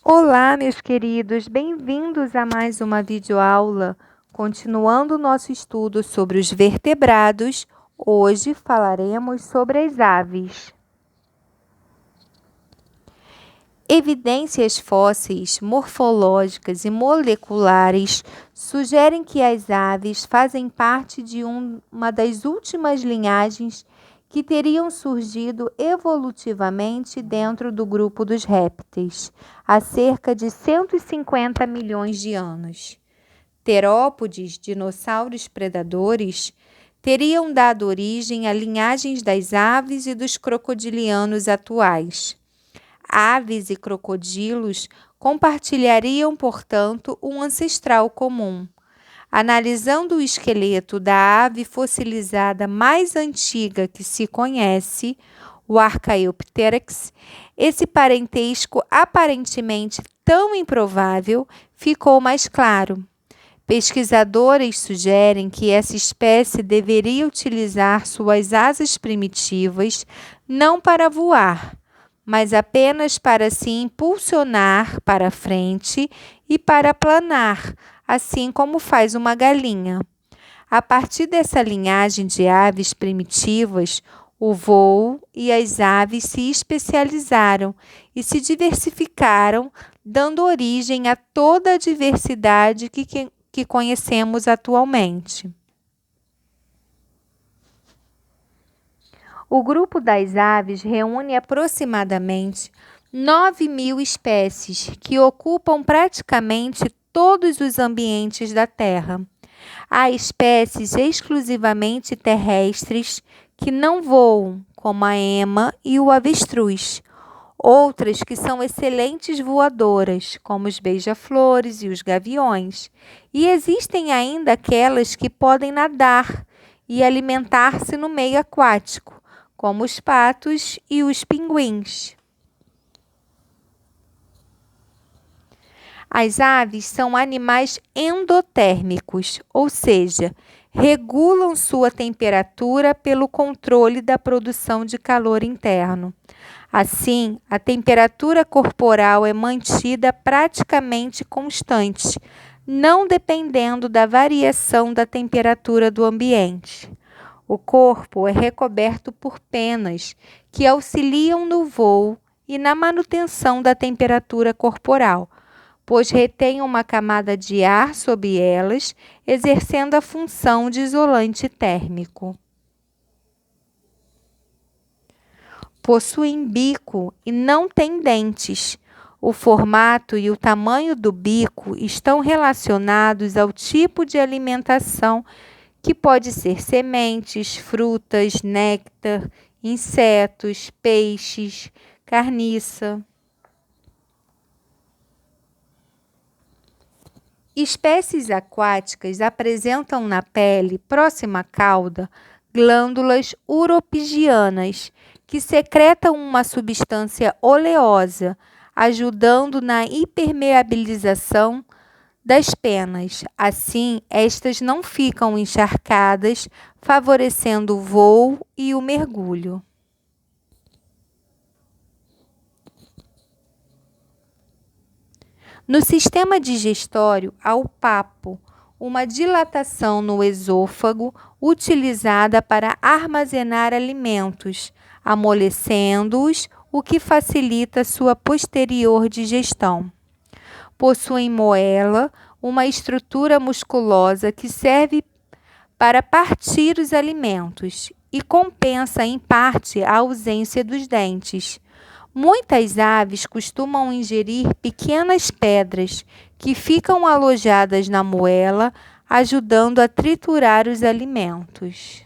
Olá, meus queridos, bem-vindos a mais uma videoaula. Continuando o nosso estudo sobre os vertebrados, hoje falaremos sobre as aves. Evidências fósseis, morfológicas e moleculares sugerem que as aves fazem parte de uma das últimas linhagens que teriam surgido evolutivamente dentro do grupo dos répteis, há cerca de 150 milhões de anos. Terópodes, dinossauros predadores, teriam dado origem a linhagens das aves e dos crocodilianos atuais. Aves e crocodilos compartilhariam, portanto, um ancestral comum. Analisando o esqueleto da ave fossilizada mais antiga que se conhece, o Archaeopteryx, esse parentesco aparentemente tão improvável ficou mais claro. Pesquisadores sugerem que essa espécie deveria utilizar suas asas primitivas não para voar, mas apenas para se impulsionar para frente e para planar, assim como faz uma galinha. A partir dessa linhagem de aves primitivas, o voo e as aves se especializaram e se diversificaram, dando origem a toda a diversidade que conhecemos atualmente. O grupo das aves reúne aproximadamente 9.000 espécies, que ocupam praticamente todos os ambientes da Terra. Há espécies exclusivamente terrestres que não voam, como a ema e o avestruz. Outras que são excelentes voadoras, como os beija-flores e os gaviões. E existem ainda aquelas que podem nadar e alimentar-se no meio aquático, como os patos e os pinguins. As aves são animais endotérmicos, ou seja, regulam sua temperatura pelo controle da produção de calor interno. Assim, a temperatura corporal é mantida praticamente constante, não dependendo da variação da temperatura do ambiente. O corpo é recoberto por penas, que auxiliam no voo e na manutenção da temperatura corporal, pois retém uma camada de ar sob elas, exercendo a função de isolante térmico. Possuem bico e não têm dentes. O formato e o tamanho do bico estão relacionados ao tipo de alimentação, que pode ser sementes, frutas, néctar, insetos, peixes, carniça. Espécies aquáticas apresentam na pele, próxima à cauda, glândulas uropigianas, que secretam uma substância oleosa, ajudando na impermeabilização das penas. Assim, estas não ficam encharcadas, favorecendo o voo e o mergulho. No sistema digestório, há o papo, uma dilatação no esôfago utilizada para armazenar alimentos, amolecendo-os, o que facilita sua posterior digestão. Possuem moela, uma estrutura musculosa que serve para partir os alimentos e compensa em parte a ausência dos dentes. Muitas aves costumam ingerir pequenas pedras que ficam alojadas na moela, ajudando a triturar os alimentos.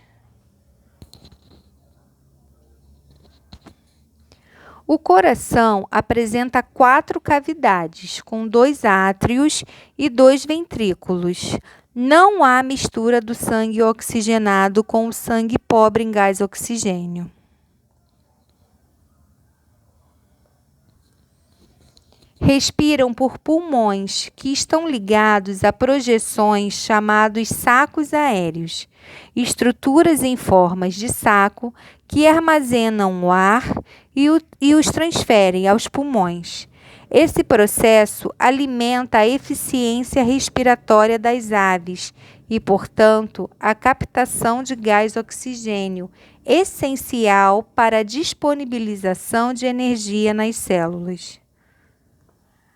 O coração apresenta 4 cavidades, com 2 átrios e 2 ventrículos. Não há mistura do sangue oxigenado com o sangue pobre em gás oxigênio. Respiram por pulmões, que estão ligados a projeções chamados sacos aéreos, estruturas em formas de saco que armazenam o ar e os transferem aos pulmões. Esse processo alimenta a eficiência respiratória das aves e, portanto, a captação de gás oxigênio, essencial para a disponibilização de energia nas células.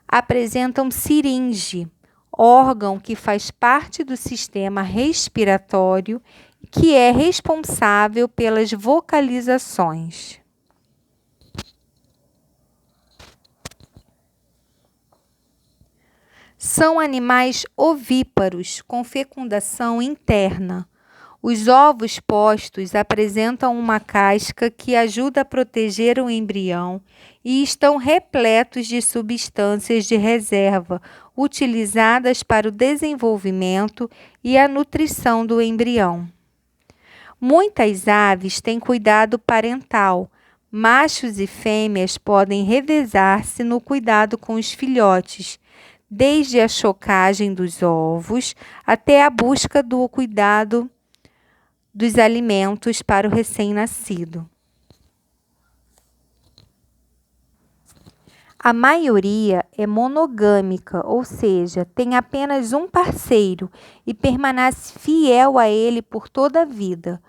Apresentam siringe, órgão que faz parte do sistema respiratório e que é responsável pelas vocalizações. São animais ovíparos com fecundação interna. Os ovos postos apresentam uma casca que ajuda a proteger o embrião e estão repletos de substâncias de reserva utilizadas para o desenvolvimento e a nutrição do embrião. Muitas aves têm cuidado parental. Machos e fêmeas podem revezar-se no cuidado com os filhotes, desde a chocagem dos ovos até a busca do cuidado dos alimentos para o recém-nascido. A maioria é monogâmica, ou seja, tem apenas um parceiro e permanece fiel a ele por toda a vida,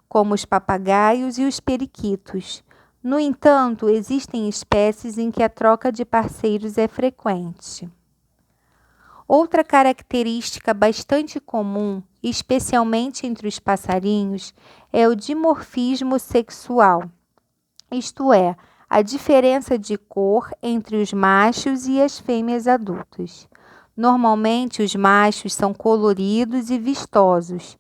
como os papagaios e os periquitos. No entanto, existem espécies em que a troca de parceiros é frequente. Outra característica bastante comum, especialmente entre os passarinhos, é o dimorfismo sexual, isto é, a diferença de cor entre os machos e as fêmeas adultas. Normalmente, os machos são coloridos e vistosos,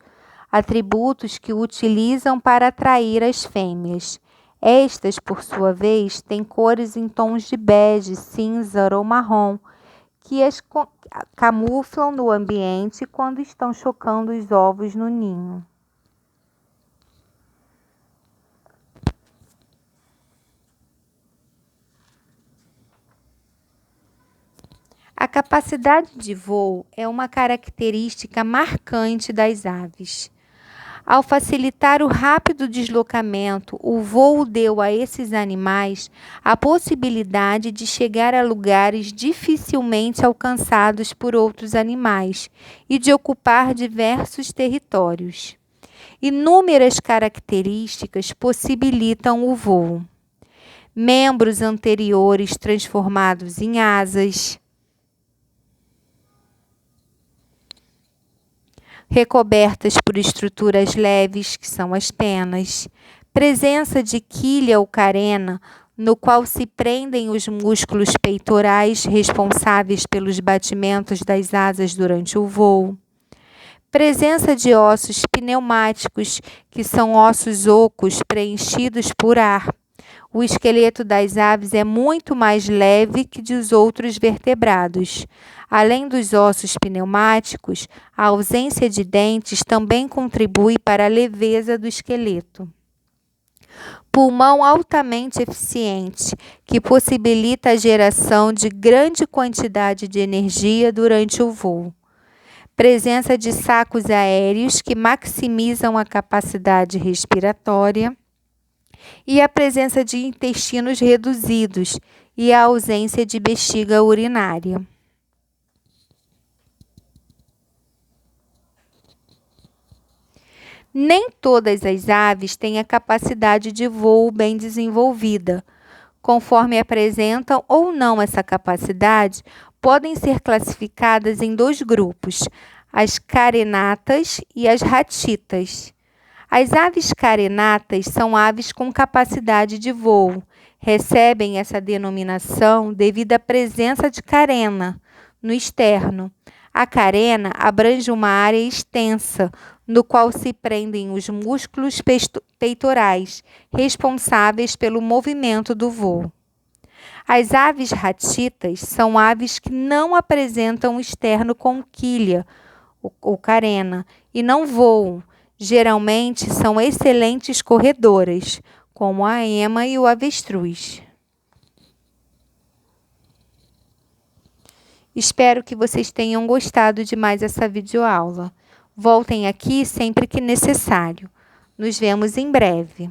atributos que utilizam para atrair as fêmeas. Estas, por sua vez, têm cores em tons de bege, cinza ou marrom, que as camuflam no ambiente quando estão chocando os ovos no ninho. A capacidade de voo é uma característica marcante das aves. Ao facilitar o rápido deslocamento, o voo deu a esses animais a possibilidade de chegar a lugares dificilmente alcançados por outros animais e de ocupar diversos territórios. Inúmeras características possibilitam o voo. Membros anteriores transformados em asas, recobertas por estruturas leves, que são as penas, presença de quilha ou carena, no qual se prendem os músculos peitorais responsáveis pelos batimentos das asas durante o voo, presença de ossos pneumáticos, que são ossos ocos preenchidos por ar. O esqueleto das aves é muito mais leve que dos outros vertebrados. Além dos ossos pneumáticos, a ausência de dentes também contribui para a leveza do esqueleto. Pulmão altamente eficiente, que possibilita a geração de grande quantidade de energia durante o voo. Presença de sacos aéreos que maximizam a capacidade respiratória. E a presença de intestinos reduzidos e a ausência de bexiga urinária. Nem todas as aves têm a capacidade de voo bem desenvolvida. Conforme apresentam ou não essa capacidade, podem ser classificadas em dois grupos, as carenatas e as ratitas. As aves carenatas são aves com capacidade de voo. Recebem essa denominação devido à presença de carena no externo. A carena abrange uma área extensa, no qual se prendem os músculos peitorais, responsáveis pelo movimento do voo. As aves ratitas são aves que não apresentam externo com quilha ou carena e não voam. Geralmente são excelentes corredoras, como a ema e o avestruz. Espero que vocês tenham gostado de mais essa videoaula. Voltem aqui sempre que necessário. Nos vemos em breve.